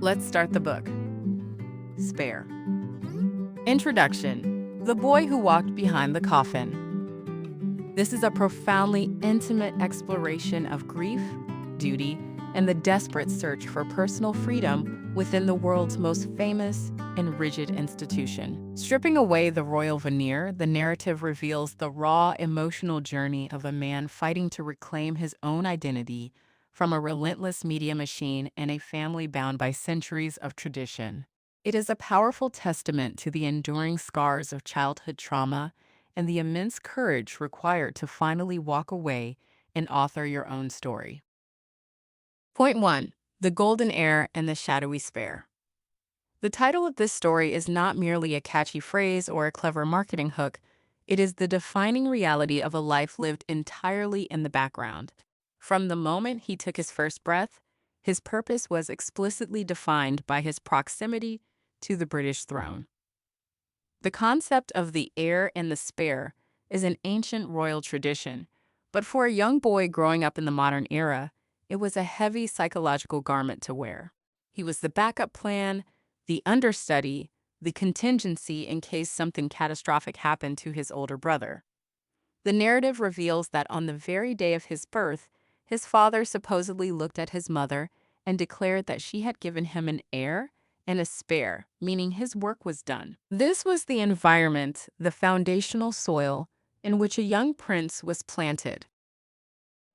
Let's start the book. Spare. Introduction: The Boy Who Walked Behind the Coffin. This is a profoundly intimate exploration of grief, duty, and the desperate search for personal freedom within the world's most famous and rigid institution. Stripping away the royal veneer, the narrative reveals the raw, emotional journey of a man fighting to reclaim his own identity from a relentless media machine and a family bound by centuries of tradition. It is a powerful testament to the enduring scars of childhood trauma and the immense courage required to finally walk away and author your own story. Point 1. The Golden Heir and the Shadowy Spare. The title of this story is not merely a catchy phrase or a clever marketing hook. It is the defining reality of a life lived entirely in the background. From the moment he took his first breath, his purpose was explicitly defined by his proximity to the British throne. The concept of the heir and the spare is an ancient royal tradition, but for a young boy growing up in the modern era, it was a heavy psychological garment to wear. He was the backup plan, the understudy, the contingency in case something catastrophic happened to his older brother. The narrative reveals that on the very day of his birth, his father supposedly looked at his mother and declared that she had given him an heir and a spare, meaning his work was done. This was the environment, the foundational soil, in which a young prince was planted.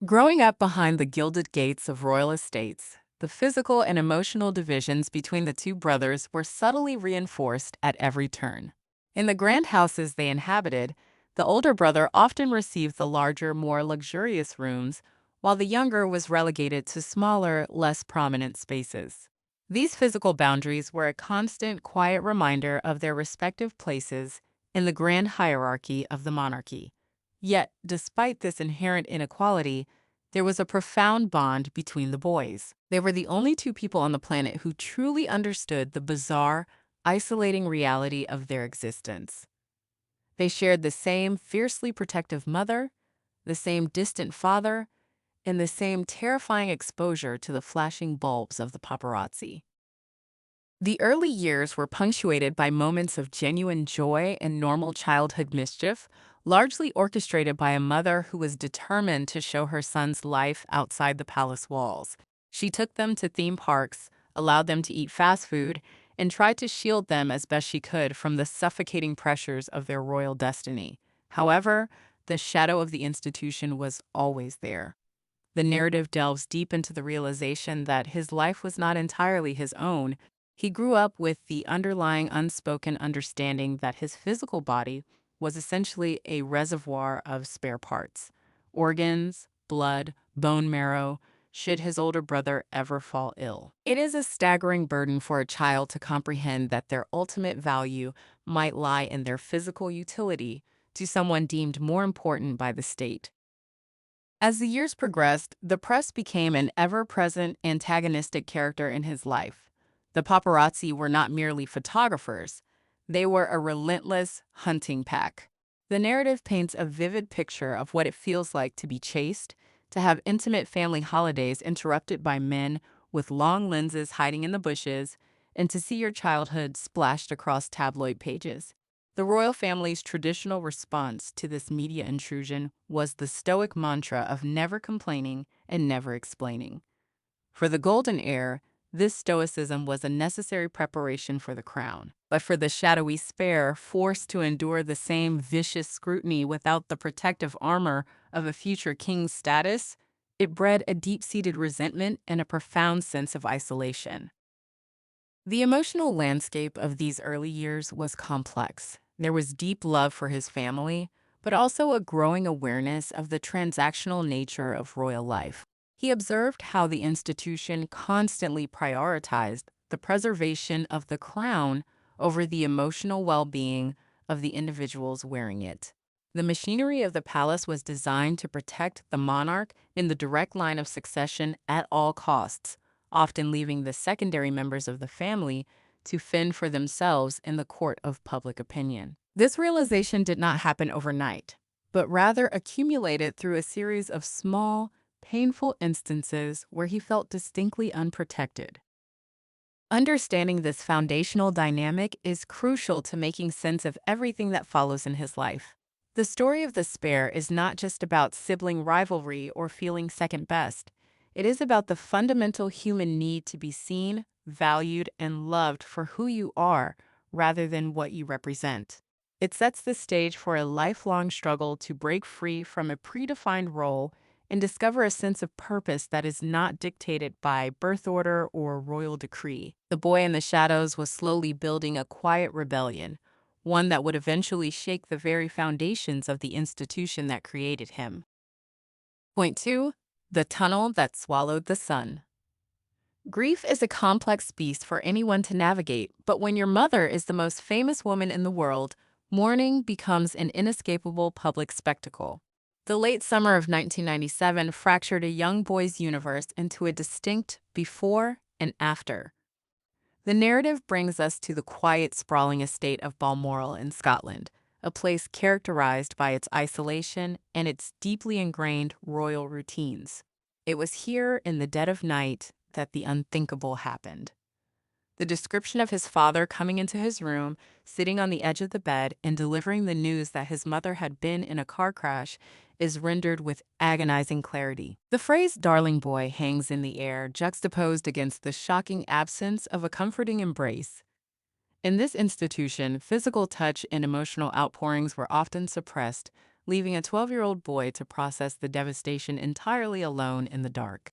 Growing up behind the gilded gates of royal estates, the physical and emotional divisions between the two brothers were subtly reinforced at every turn. In the grand houses they inhabited, the older brother often received the larger, more luxurious rooms, while the younger was relegated to smaller, less prominent spaces. These physical boundaries were a constant, quiet reminder of their respective places in the grand hierarchy of the monarchy. Yet, despite this inherent inequality, there was a profound bond between the boys. They were the only two people on the planet who truly understood the bizarre, isolating reality of their existence. They shared the same fiercely protective mother, the same distant father, and the same terrifying exposure to the flashing bulbs of the paparazzi. The early years were punctuated by moments of genuine joy and normal childhood mischief, largely orchestrated by a mother who was determined to show her son's life outside the palace walls. She took them to theme parks, allowed them to eat fast food, and tried to shield them as best she could from the suffocating pressures of their royal destiny. However, the shadow of the institution was always there. The narrative delves deep into the realization that his life was not entirely his own. He grew up with the underlying unspoken understanding that his physical body was essentially a reservoir of spare parts, organs, blood, bone marrow, should his older brother ever fall ill. It is a staggering burden for a child to comprehend that their ultimate value might lie in their physical utility to someone deemed more important by the state. As the years progressed, the press became an ever-present antagonistic character in his life. The paparazzi were not merely photographers. They were a relentless hunting pack. The narrative paints a vivid picture of what it feels like to be chased, to have intimate family holidays interrupted by men with long lenses hiding in the bushes, and to see your childhood splashed across tabloid pages. The royal family's traditional response to this media intrusion was the stoic mantra of never complaining and never explaining. For the golden heir, this stoicism was a necessary preparation for the crown. But for the shadowy spare, forced to endure the same vicious scrutiny without the protective armor of a future king's status, it bred a deep-seated resentment and a profound sense of isolation. The emotional landscape of these early years was complex. There was deep love for his family, but also a growing awareness of the transactional nature of royal life. He observed how the institution constantly prioritized the preservation of the crown over the emotional well-being of the individuals wearing it. The machinery of the palace was designed to protect the monarch in the direct line of succession at all costs, often leaving the secondary members of the family to fend for themselves in the court of public opinion. This realization did not happen overnight, but rather accumulated through a series of small, painful instances where he felt distinctly unprotected. Understanding this foundational dynamic is crucial to making sense of everything that follows in his life. The story of the Spare is not just about sibling rivalry or feeling second best. It is about the fundamental human need to be seen, valued, and loved for who you are rather than what you represent. It sets the stage for a lifelong struggle to break free from a predefined role and discover a sense of purpose that is not dictated by birth order or royal decree. The boy in the shadows was slowly building a quiet rebellion, one that would eventually shake the very foundations of the institution that created him. Point 2. The tunnel that swallowed the sun. Grief is a complex beast for anyone to navigate, but when your mother is the most famous woman in the world, mourning becomes an inescapable public spectacle. The late summer of 1997 fractured a young boy's universe into a distinct before and after. The narrative brings us to the quiet, sprawling estate of Balmoral in Scotland, a place characterized by its isolation and its deeply ingrained royal routines. It was here in the dead of night that the unthinkable happened. The description of his father coming into his room, sitting on the edge of the bed, and delivering the news that his mother had been in a car crash is rendered with agonizing clarity. The phrase darling boy hangs in the air, juxtaposed against the shocking absence of a comforting embrace. In this institution, physical touch and emotional outpourings were often suppressed, leaving a 12-year-old boy to process the devastation entirely alone in the dark.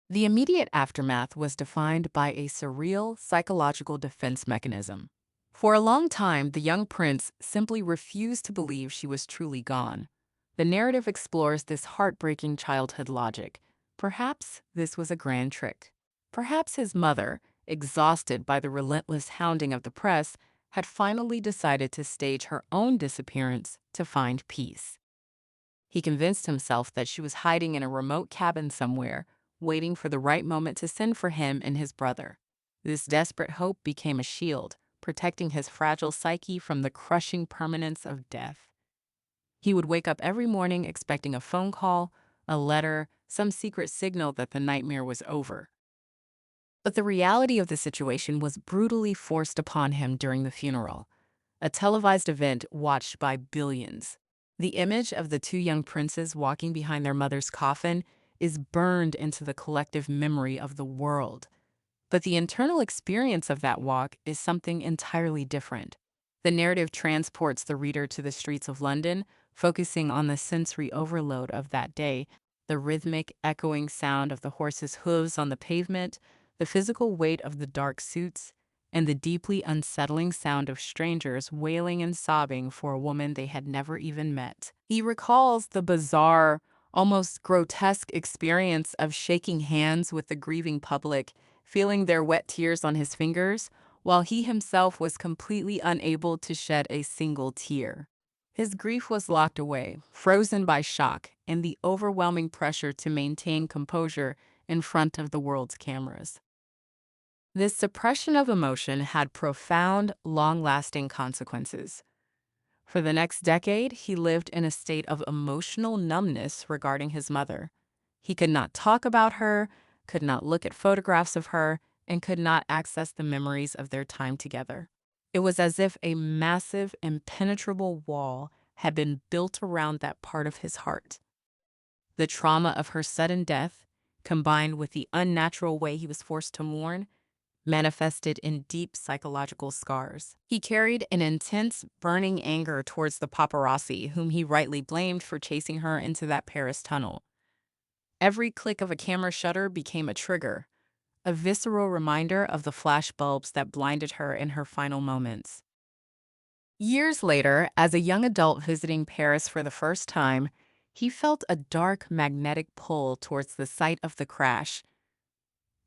The immediate aftermath was defined by a surreal psychological defense mechanism. For a long time, the young prince simply refused to believe she was truly gone. The narrative explores this heartbreaking childhood logic. Perhaps this was a grand trick. Perhaps his mother, exhausted by the relentless hounding of the press, had finally decided to stage her own disappearance to find peace. He convinced himself that she was hiding in a remote cabin somewhere, waiting for the right moment to send for him and his brother. This desperate hope became a shield, protecting his fragile psyche from the crushing permanence of death. He would wake up every morning expecting a phone call, a letter, some secret signal that the nightmare was over. But the reality of the situation was brutally forced upon him during the funeral, a televised event watched by billions. The image of the two young princes walking behind their mother's coffin is burned into the collective memory of the world. But the internal experience of that walk is something entirely different. The narrative transports the reader to the streets of London, focusing on the sensory overload of that day, the rhythmic, echoing sound of the horses' hooves on the pavement, the physical weight of the dark suits, and the deeply unsettling sound of strangers wailing and sobbing for a woman they had never even met. He recalls the bizarre, almost grotesque experience of shaking hands with the grieving public, feeling their wet tears on his fingers, while he himself was completely unable to shed a single tear. His grief was locked away, frozen by shock and the overwhelming pressure to maintain composure in front of the world's cameras. This suppression of emotion had profound, long-lasting consequences. For the next decade, he lived in a state of emotional numbness regarding his mother. He could not talk about her, could not look at photographs of her, and could not access the memories of their time together. It was as if a massive, impenetrable wall had been built around that part of his heart. The trauma of her sudden death, combined with the unnatural way he was forced to mourn, manifested in deep psychological scars. He carried an intense, burning anger towards the paparazzi, whom he rightly blamed for chasing her into that Paris tunnel. Every click of a camera shutter became a trigger, a visceral reminder of the flashbulbs that blinded her in her final moments. Years later, as a young adult visiting Paris for the first time, he felt a dark magnetic pull towards the site of the crash.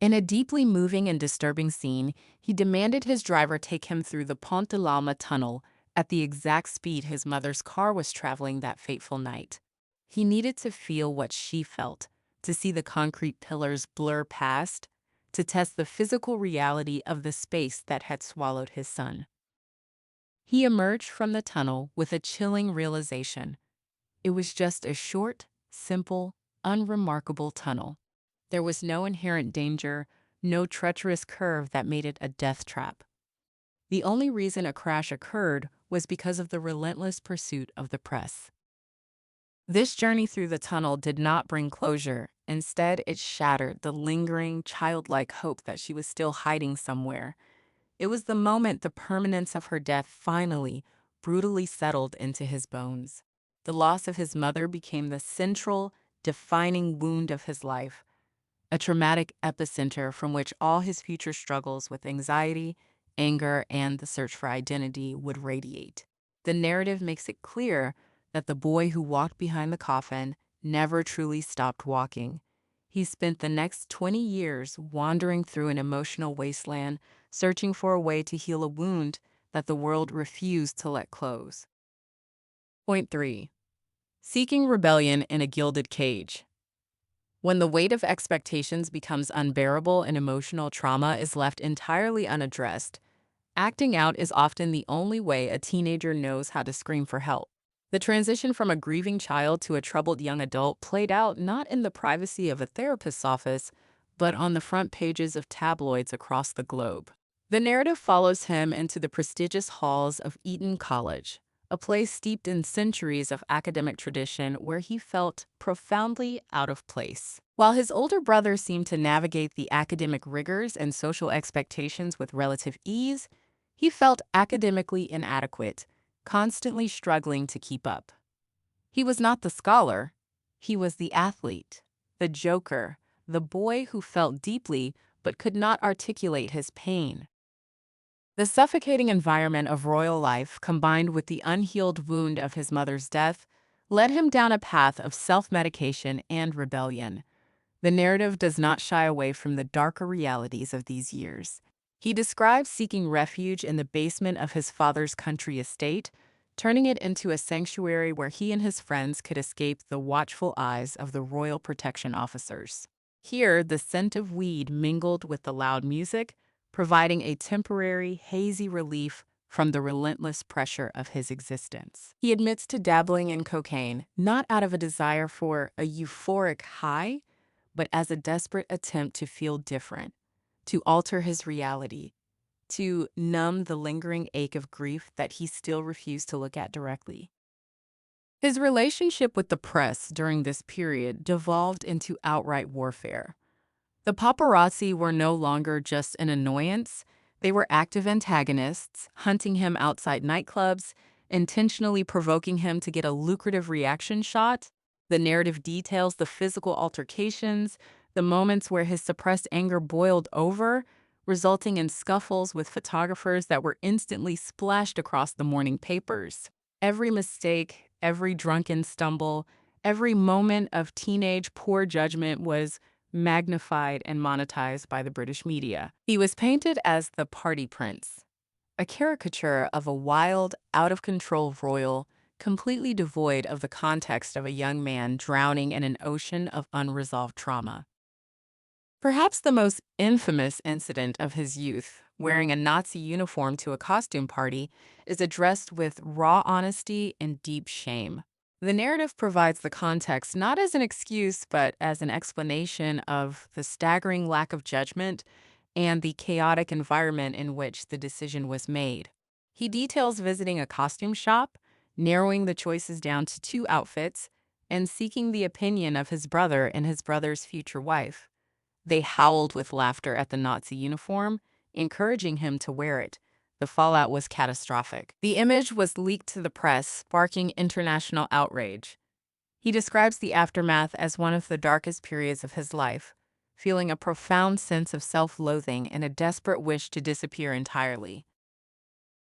In a deeply moving and disturbing scene, he demanded his driver take him through the Pont de l'Alma tunnel at the exact speed his mother's car was traveling that fateful night. He needed to feel what she felt, to see the concrete pillars blur past, to test the physical reality of the space that had swallowed his son. He emerged from the tunnel with a chilling realization. It was just a short, simple, unremarkable tunnel. There was no inherent danger, no treacherous curve that made it a death trap. The only reason a crash occurred was because of the relentless pursuit of the press. This journey through the tunnel did not bring closure. Instead, it shattered the lingering, childlike hope that she was still hiding somewhere. It was the moment the permanence of her death finally, brutally settled into his bones. The loss of his mother became the central, defining wound of his life, a traumatic epicenter from which all his future struggles with anxiety, anger, and the search for identity would radiate. The narrative makes it clear that the boy who walked behind the coffin never truly stopped walking. He spent the next 20 years wandering through an emotional wasteland, searching for a way to heal a wound that the world refused to let close. Point 3. Seeking rebellion in a gilded cage. When the weight of expectations becomes unbearable and emotional trauma is left entirely unaddressed, acting out is often the only way a teenager knows how to scream for help. The transition from a grieving child to a troubled young adult played out not in the privacy of a therapist's office, but on the front pages of tabloids across the globe. The narrative follows him into the prestigious halls of Eton College, a place steeped in centuries of academic tradition where he felt profoundly out of place. While his older brother seemed to navigate the academic rigors and social expectations with relative ease, he felt academically inadequate, constantly struggling to keep up. He was not the scholar, he was the athlete, the joker, the boy who felt deeply but could not articulate his pain. The suffocating environment of royal life, combined with the unhealed wound of his mother's death, led him down a path of self-medication and rebellion. The narrative does not shy away from the darker realities of these years. He describes seeking refuge in the basement of his father's country estate, turning it into a sanctuary where he and his friends could escape the watchful eyes of the royal protection officers. Here, the scent of weed mingled with the loud music, providing a temporary, hazy relief from the relentless pressure of his existence. He admits to dabbling in cocaine, not out of a desire for a euphoric high, but as a desperate attempt to feel different, to alter his reality, to numb the lingering ache of grief that he still refused to look at directly. His relationship with the press during this period devolved into outright warfare. The paparazzi were no longer just an annoyance, they were active antagonists, hunting him outside nightclubs, intentionally provoking him to get a lucrative reaction shot. The narrative details the physical altercations, the moments where his suppressed anger boiled over, resulting in scuffles with photographers that were instantly splashed across the morning papers. Every mistake, every drunken stumble, every moment of teenage poor judgment was magnified and monetized by the British media. He was painted as the party prince, a caricature of a wild, out-of-control royal, completely devoid of the context of a young man drowning in an ocean of unresolved trauma. Perhaps the most infamous incident of his youth, wearing a Nazi uniform to a costume party, is addressed with raw honesty and deep shame. The narrative provides the context not as an excuse, but as an explanation of the staggering lack of judgment and the chaotic environment in which the decision was made. He details visiting a costume shop, narrowing the choices down to 2 outfits, and seeking the opinion of his brother and his brother's future wife. They howled with laughter at the Nazi uniform, encouraging him to wear it. The fallout was catastrophic. The image was leaked to the press, sparking international outrage. He describes the aftermath as one of the darkest periods of his life, feeling a profound sense of self-loathing and a desperate wish to disappear entirely.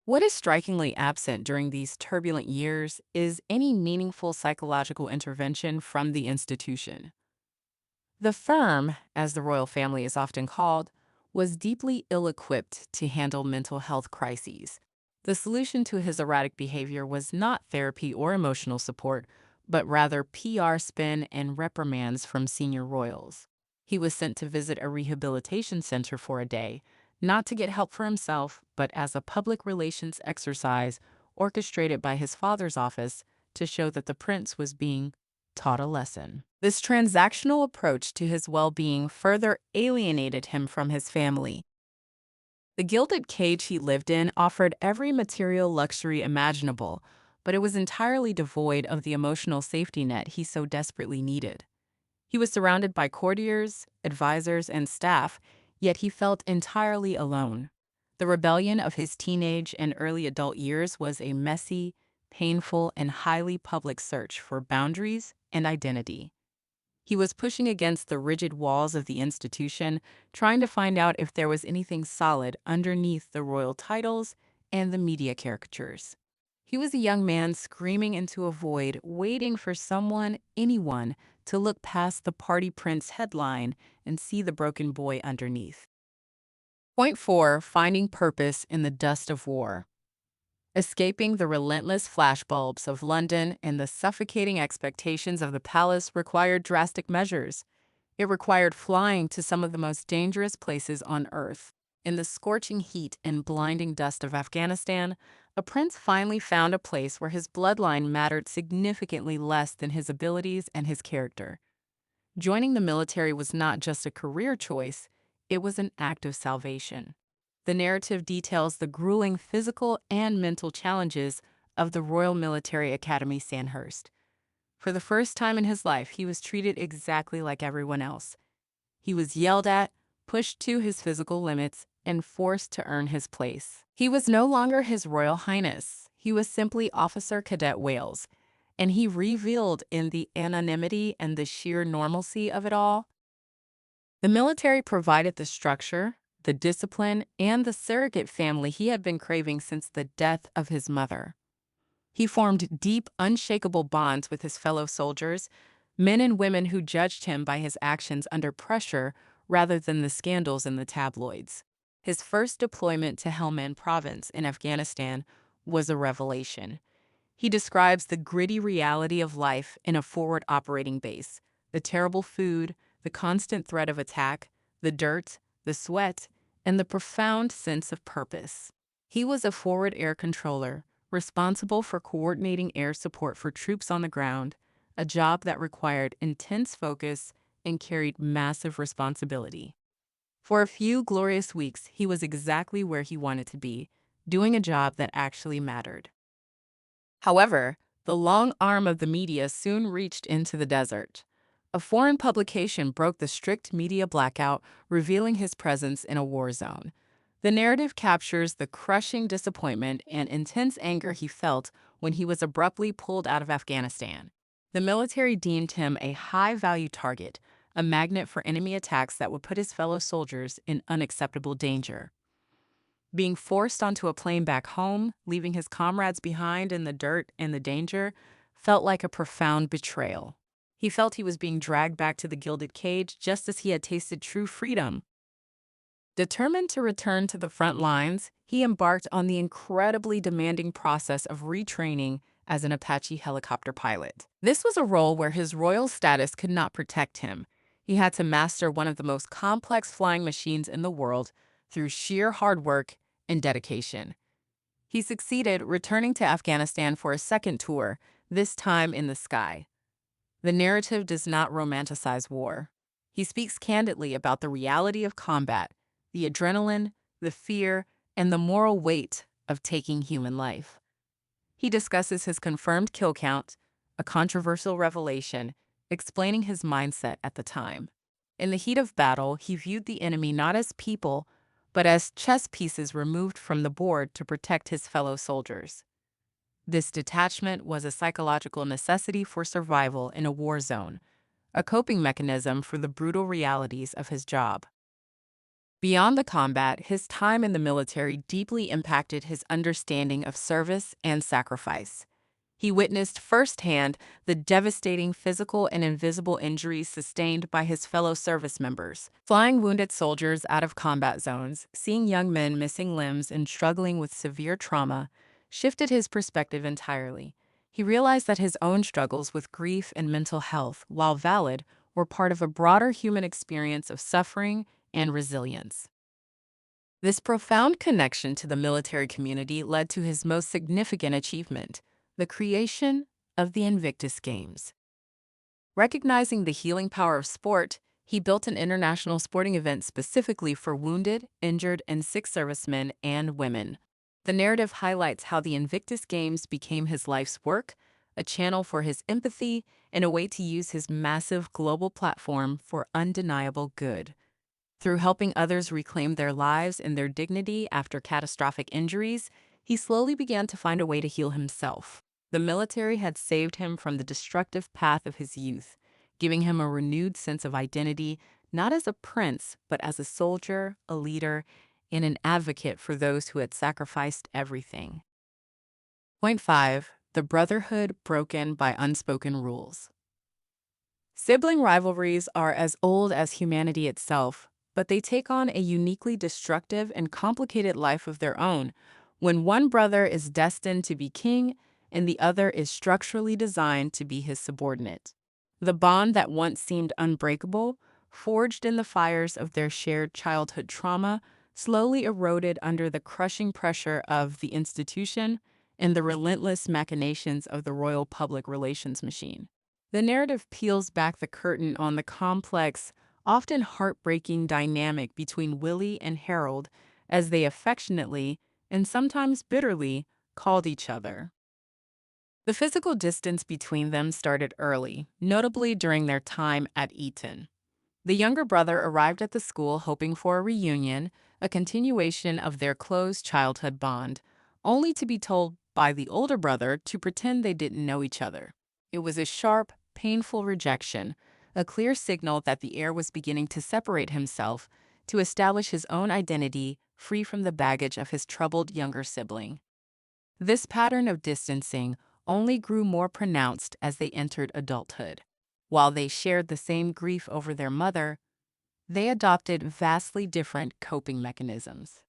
What is strikingly absent during these turbulent years is any meaningful psychological intervention from the institution. The firm, as the royal family is often called, was deeply ill-equipped to handle mental health crises. The solution to his erratic behavior was not therapy or emotional support, but rather PR spin and reprimands from senior royals. He was sent to visit a rehabilitation center for a day, not to get help for himself, but as a public relations exercise orchestrated by his father's office to show that the prince was being taught a lesson. This transactional approach to his well-being further alienated him from his family. The gilded cage he lived in offered every material luxury imaginable, but it was entirely devoid of the emotional safety net he so desperately needed. He was surrounded by courtiers, advisors, and staff, yet he felt entirely alone. The rebellion of his teenage and early adult years was a messy, painful, and highly public search for boundaries and identity. He was pushing against the rigid walls of the institution, trying to find out if there was anything solid underneath the royal titles and the media caricatures. He was a young man screaming into a void, waiting for someone, anyone, to look past the party prince headline and see the broken boy underneath. Point 4. Finding purpose in the dust of war. Escaping the relentless flashbulbs of London and the suffocating expectations of the palace required drastic measures. It required flying to some of the most dangerous places on earth. In the scorching heat and blinding dust of Afghanistan, a prince finally found a place where his bloodline mattered significantly less than his abilities and his character. Joining the military was not just a career choice, it was an act of salvation. The narrative details the grueling physical and mental challenges of the Royal Military Academy Sandhurst. For the first time in his life, he was treated exactly like everyone else. He was yelled at, pushed to his physical limits, and forced to earn his place. He was no longer His Royal Highness. He was simply Officer Cadet Wales, and he reveled in the anonymity and the sheer normalcy of it all. The military provided the structure, the discipline, and the surrogate family he had been craving since the death of his mother. He formed deep, unshakable bonds with his fellow soldiers, men and women who judged him by his actions under pressure rather than the scandals in the tabloids. His first deployment to Helmand Province in Afghanistan was a revelation. He describes the gritty reality of life in a forward operating base, the terrible food, the constant threat of attack, the dirt, the sweat, and the profound sense of purpose. He was a forward air controller, responsible for coordinating air support for troops on the ground, a job that required intense focus and carried massive responsibility. For a few glorious weeks, he was exactly where he wanted to be, doing a job that actually mattered. However, the long arm of the media soon reached into the desert. A foreign publication broke the strict media blackout, revealing his presence in a war zone. The narrative captures the crushing disappointment and intense anger he felt when he was abruptly pulled out of Afghanistan. The military deemed him a high-value target, a magnet for enemy attacks that would put his fellow soldiers in unacceptable danger. Being forced onto a plane back home, leaving his comrades behind in the dirt and the danger, felt like a profound betrayal. He felt he was being dragged back to the gilded cage just as he had tasted true freedom. Determined to return to the front lines, he embarked on the incredibly demanding process of retraining as an Apache helicopter pilot. This was a role where his royal status could not protect him. He had to master one of the most complex flying machines in the world through sheer hard work and dedication. He succeeded, returning to Afghanistan for a second tour, this time in the sky. The narrative does not romanticize war. He speaks candidly about the reality of combat, the adrenaline, the fear, and the moral weight of taking human life. He discusses his confirmed kill count, a controversial revelation, explaining his mindset at the time. In the heat of battle, he viewed the enemy not as people, but as chess pieces removed from the board to protect his fellow soldiers. This detachment was a psychological necessity for survival in a war zone, a coping mechanism for the brutal realities of his job. Beyond the combat, his time in the military deeply impacted his understanding of service and sacrifice. He witnessed firsthand the devastating physical and invisible injuries sustained by his fellow service members. Flying wounded soldiers out of combat zones, seeing young men missing limbs and struggling with severe trauma, shifted his perspective entirely. He realized that his own struggles with grief and mental health, while valid, were part of a broader human experience of suffering and resilience. This profound connection to the military community led to his most significant achievement, the creation of the Invictus Games. Recognizing the healing power of sport, he built an international sporting event specifically for wounded, injured, and sick servicemen and women. The narrative highlights how the Invictus Games became his life's work, a channel for his empathy, and a way to use his massive global platform for undeniable good. Through helping others reclaim their lives and their dignity after catastrophic injuries, he slowly began to find a way to heal himself. The military had saved him from the destructive path of his youth, giving him a renewed sense of identity, not as a prince, but as a soldier, a leader, and an advocate for those who had sacrificed everything. Point 5. The Brotherhood Broken by Unspoken Rules. Sibling rivalries are as old as humanity itself, but they take on a uniquely destructive and complicated life of their own when one brother is destined to be king and the other is structurally designed to be his subordinate. The bond that once seemed unbreakable, forged in the fires of their shared childhood trauma, slowly eroded under the crushing pressure of the institution and the relentless machinations of the royal public relations machine. The narrative peels back the curtain on the complex, often heartbreaking dynamic between Willie and Harold as they affectionately, and sometimes bitterly, called each other. The physical distance between them started early, notably during their time at Eton. The younger brother arrived at the school hoping for a reunion, a continuation of their close childhood bond, only to be told by the older brother to pretend they didn't know each other. It was a sharp, painful rejection, a clear signal that the heir was beginning to separate himself to establish his own identity free from the baggage of his troubled younger sibling. This pattern of distancing only grew more pronounced as they entered adulthood. While they shared the same grief over their mother, they adopted vastly different coping mechanisms.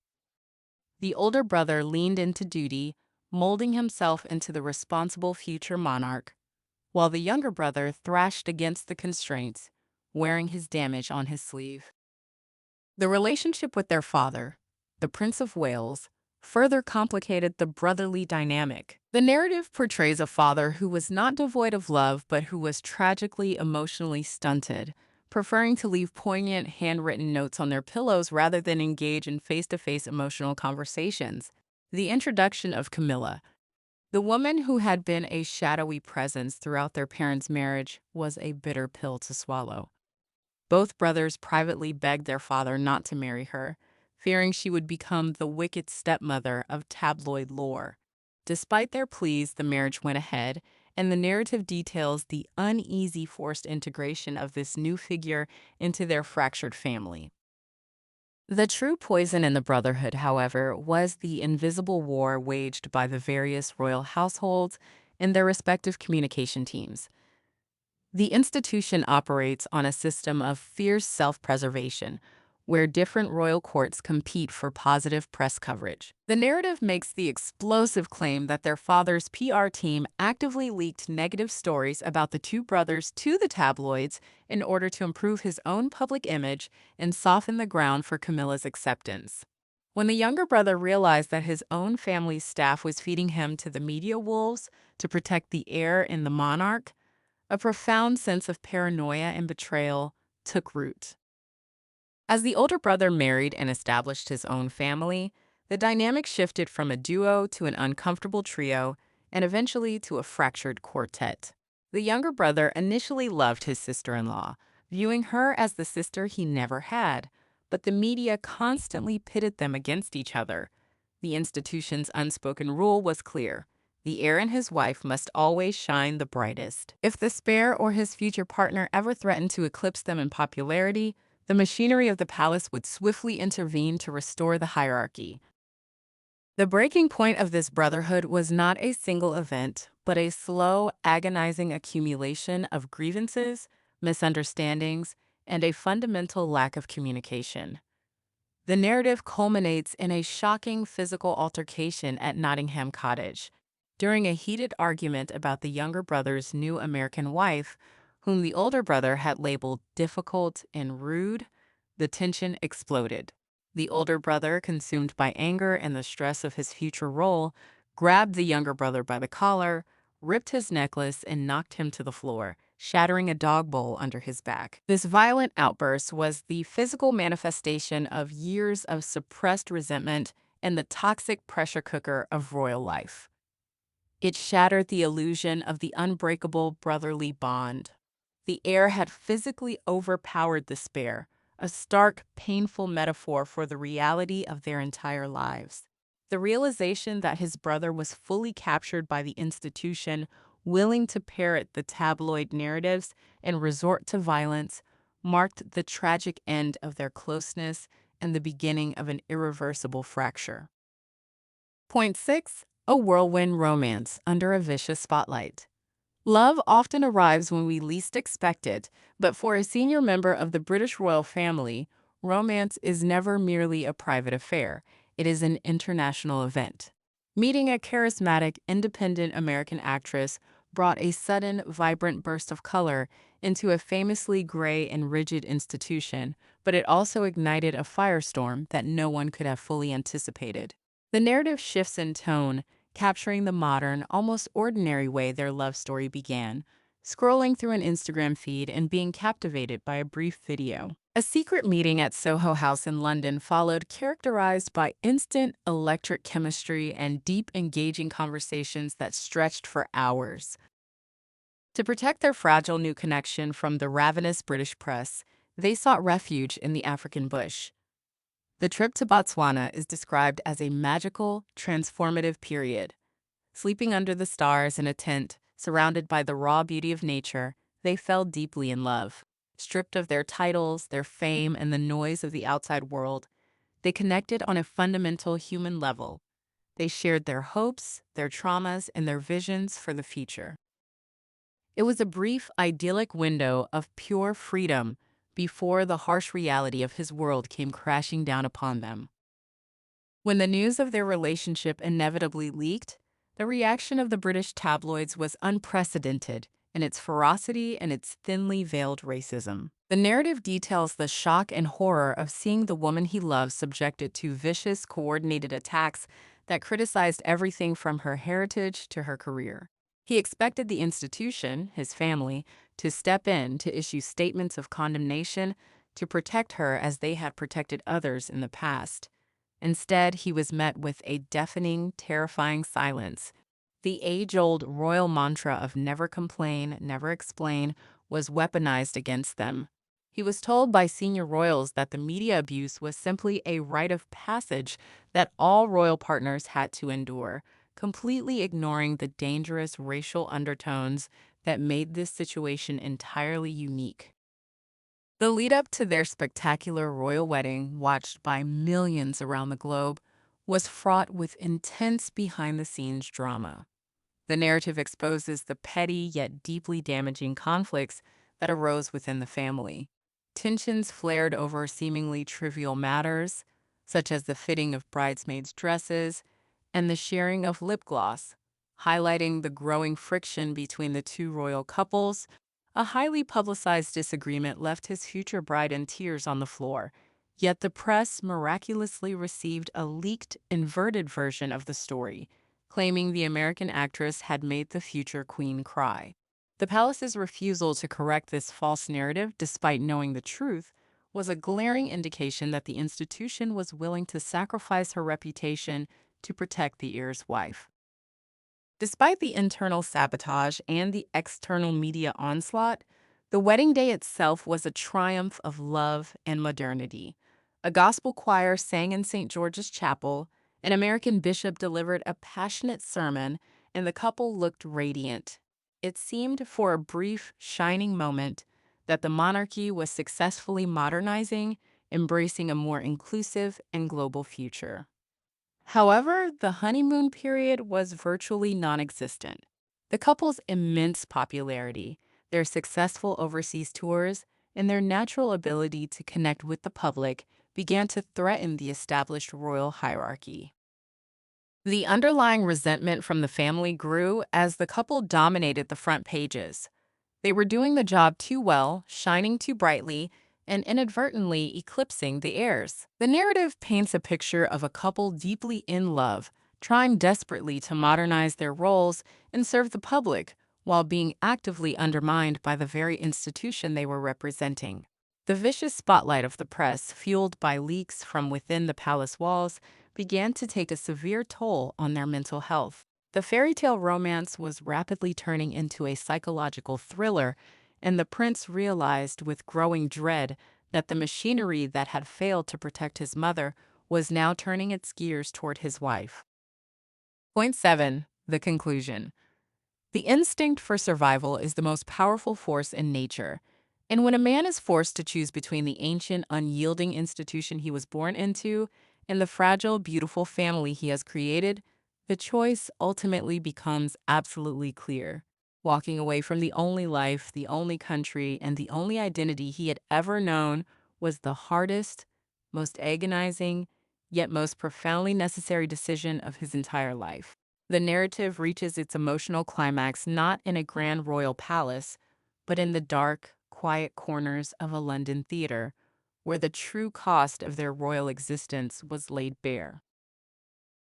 The older brother leaned into duty, molding himself into the responsible future monarch, while the younger brother thrashed against the constraints, wearing his damage on his sleeve. The relationship with their father, the Prince of Wales, further complicated the brotherly dynamic. The narrative portrays a father who was not devoid of love but who was tragically emotionally stunted, preferring to leave poignant handwritten notes on their pillows rather than engage in face-to-face emotional conversations. The introduction of Camilla, the woman who had been a shadowy presence throughout their parents' marriage, was a bitter pill to swallow. Both brothers privately begged their father not to marry her, fearing she would become the wicked stepmother of tabloid lore. Despite their pleas, the marriage went ahead, and the narrative details the uneasy forced integration of this new figure into their fractured family. The true poison in the Brotherhood, however, was the invisible war waged by the various royal households and their respective communication teams. The institution operates on a system of fierce self-preservation, where different royal courts compete for positive press coverage. The narrative makes the explosive claim that their father's PR team actively leaked negative stories about the two brothers to the tabloids in order to improve his own public image and soften the ground for Camilla's acceptance. When the younger brother realized that his own family's staff was feeding him to the media wolves to protect the heir and the monarch, a profound sense of paranoia and betrayal took root. As the older brother married and established his own family, the dynamic shifted from a duo to an uncomfortable trio and eventually to a fractured quartet. The younger brother initially loved his sister-in-law, viewing her as the sister he never had, but the media constantly pitted them against each other. The institution's unspoken rule was clear: the heir and his wife must always shine the brightest. If the spare or his future partner ever threatened to eclipse them in popularity, the machinery of the palace would swiftly intervene to restore the hierarchy. The breaking point of this brotherhood was not a single event, but a slow, agonizing accumulation of grievances, misunderstandings, and a fundamental lack of communication. The narrative culminates in a shocking physical altercation at Nottingham Cottage. During a heated argument about the younger brother's new American wife, whom the older brother had labeled difficult and rude, the tension exploded. The older brother, consumed by anger and the stress of his future role, grabbed the younger brother by the collar, ripped his necklace, and knocked him to the floor, shattering a dog bowl under his back. This violent outburst was the physical manifestation of years of suppressed resentment and the toxic pressure cooker of royal life. It shattered the illusion of the unbreakable brotherly bond. The heir had physically overpowered the spare, a stark, painful metaphor for the reality of their entire lives. The realization that his brother was fully captured by the institution, willing to parrot the tabloid narratives and resort to violence, marked the tragic end of their closeness and the beginning of an irreversible fracture. Point 6. A whirlwind romance under a vicious spotlight. Love often arrives when we least expect it, but for a senior member of the British royal family, romance is never merely a private affair. It is an international event. Meeting a charismatic, independent American actress brought a sudden, vibrant burst of color into a famously gray and rigid institution, but it also ignited a firestorm that no one could have fully anticipated. The narrative shifts in tone, capturing the modern, almost ordinary way their love story began, scrolling through an Instagram feed and being captivated by a brief video. A secret meeting at Soho House in London followed, characterized by instant electric chemistry and deep, engaging conversations that stretched for hours. To protect their fragile new connection from the ravenous British press, they sought refuge in the African bush. The trip to Botswana is described as a magical, transformative period. Sleeping under the stars in a tent, surrounded by the raw beauty of nature, they fell deeply in love. Stripped of their titles, their fame, and the noise of the outside world, they connected on a fundamental human level. They shared their hopes, their traumas, and their visions for the future. It was a brief, idyllic window of pure freedom before the harsh reality of his world came crashing down upon them. When the news of their relationship inevitably leaked, the reaction of the British tabloids was unprecedented in its ferocity and its thinly veiled racism. The narrative details the shock and horror of seeing the woman he loves subjected to vicious, coordinated attacks that criticized everything from her heritage to her career. He expected the institution, his family, to step in to issue statements of condemnation to protect her as they had protected others in the past. Instead, he was met with a deafening, terrifying silence. The age-old royal mantra of never complain, never explain was weaponized against them. He was told by senior royals that the media abuse was simply a rite of passage that all royal partners had to endure, completely ignoring the dangerous racial undertones that made this situation entirely unique. The lead-up to their spectacular royal wedding, watched by millions around the globe, was fraught with intense behind-the-scenes drama. The narrative exposes the petty yet deeply damaging conflicts that arose within the family. Tensions flared over seemingly trivial matters, such as the fitting of bridesmaids' dresses and the sharing of lip gloss, highlighting the growing friction between the two royal couples. A highly publicized disagreement left his future bride in tears on the floor, yet the press miraculously received a leaked, inverted version of the story, claiming the American actress had made the future queen cry. The palace's refusal to correct this false narrative, despite knowing the truth, was a glaring indication that the institution was willing to sacrifice her reputation to protect the heir's wife. Despite the internal sabotage and the external media onslaught, the wedding day itself was a triumph of love and modernity. A gospel choir sang in St. George's Chapel, an American bishop delivered a passionate sermon, and the couple looked radiant. It seemed for a brief, shining moment that the monarchy was successfully modernizing, embracing a more inclusive and global future. However, the honeymoon period was virtually non-existent. The couple's immense popularity, their successful overseas tours, and their natural ability to connect with the public began to threaten the established royal hierarchy. The underlying resentment from the family grew as the couple dominated the front pages. They were doing the job too well, shining too brightly, and inadvertently eclipsing the heirs. The narrative paints a picture of a couple deeply in love, trying desperately to modernize their roles and serve the public, while being actively undermined by the very institution they were representing. The vicious spotlight of the press, fueled by leaks from within the palace walls, began to take a severe toll on their mental health. The fairy tale romance was rapidly turning into a psychological thriller, and the prince realized with growing dread that the machinery that had failed to protect his mother was now turning its gears toward his wife. Point 7. The conclusion. The instinct for survival is the most powerful force in nature. And when a man is forced to choose between the ancient, unyielding institution he was born into and the fragile, beautiful family he has created, the choice ultimately becomes absolutely clear. Walking away from the only life, the only country, and the only identity he had ever known was the hardest, most agonizing, yet most profoundly necessary decision of his entire life. The narrative reaches its emotional climax not in a grand royal palace, but in the dark, quiet corners of a London theater, where the true cost of their royal existence was laid bare.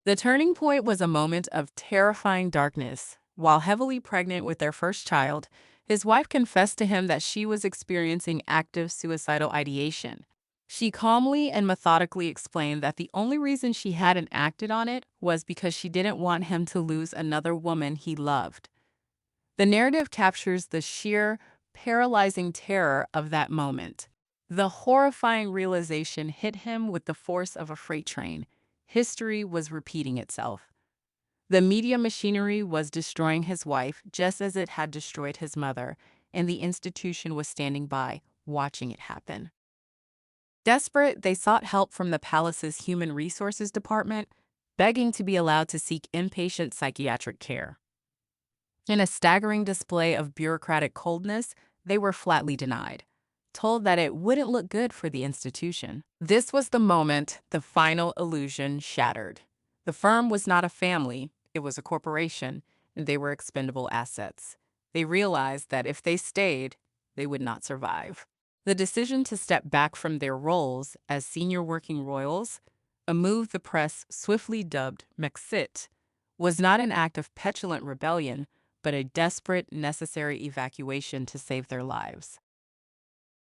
The turning point was a moment of terrifying darkness. While heavily pregnant with their first child, his wife confessed to him that she was experiencing active suicidal ideation. She calmly and methodically explained that the only reason she hadn't acted on it was because she didn't want him to lose another woman he loved. The narrative captures the sheer, paralyzing terror of that moment. The horrifying realization hit him with the force of a freight train. History was repeating itself. The media machinery was destroying his wife just as it had destroyed his mother, and the institution was standing by, watching it happen. Desperate, they sought help from the palace's human resources department, begging to be allowed to seek inpatient psychiatric care. In a staggering display of bureaucratic coldness, they were flatly denied, told that it wouldn't look good for the institution. This was the moment the final illusion shattered. The firm was not a family, it was a corporation, and they were expendable assets. They realized that if they stayed, they would not survive. The decision to step back from their roles as senior working royals, a move the press swiftly dubbed Mexit, was not an act of petulant rebellion, but a desperate, necessary evacuation to save their lives.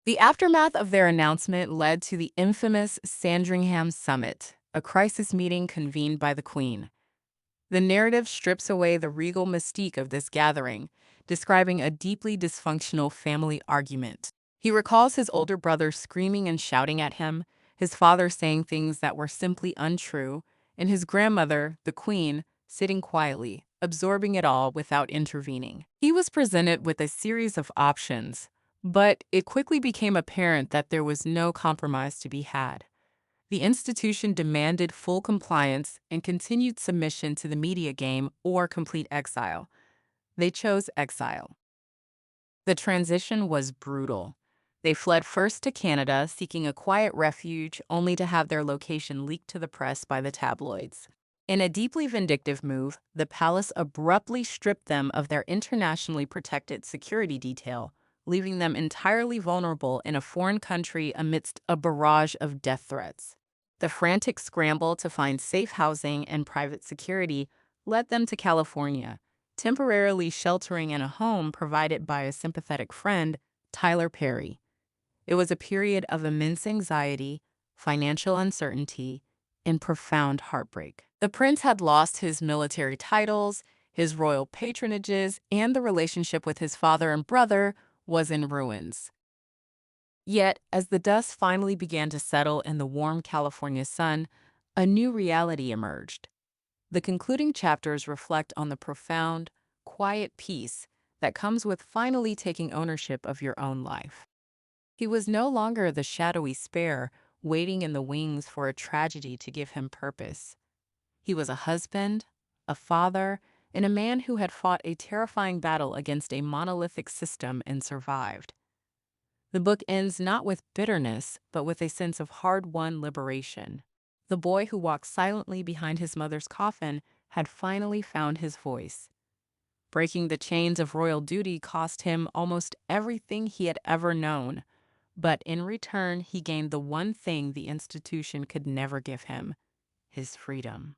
The aftermath of their announcement led to the infamous Sandringham Summit, a crisis meeting convened by the Queen. The narrative strips away the regal mystique of this gathering, describing a deeply dysfunctional family argument. He recalls his older brother screaming and shouting at him, his father saying things that were simply untrue, and his grandmother, the Queen, sitting quietly, absorbing it all without intervening. He was presented with a series of options, but it quickly became apparent that there was no compromise to be had. The institution demanded full compliance and continued submission to the media game or complete exile. They chose exile. The transition was brutal. They fled first to Canada, seeking a quiet refuge, only to have their location leaked to the press by the tabloids. In a deeply vindictive move, the palace abruptly stripped them of their internationally protected security detail, leaving them entirely vulnerable in a foreign country amidst a barrage of death threats. The frantic scramble to find safe housing and private security led them to California, temporarily sheltering in a home provided by a sympathetic friend, Tyler Perry. It was a period of immense anxiety, financial uncertainty, and profound heartbreak. The prince had lost his military titles, his royal patronages, and the relationship with his father and brother was in ruins. Yet, as the dust finally began to settle in the warm California sun, a new reality emerged. The concluding chapters reflect on the profound, quiet peace that comes with finally taking ownership of your own life. He was no longer the shadowy spare waiting in the wings for a tragedy to give him purpose. He was a husband, a father, and a man who had fought a terrifying battle against a monolithic system and survived. The book ends not with bitterness, but with a sense of hard-won liberation. The boy who walked silently behind his mother's coffin had finally found his voice. Breaking the chains of royal duty cost him almost everything he had ever known, but in return he gained the one thing the institution could never give him: his freedom.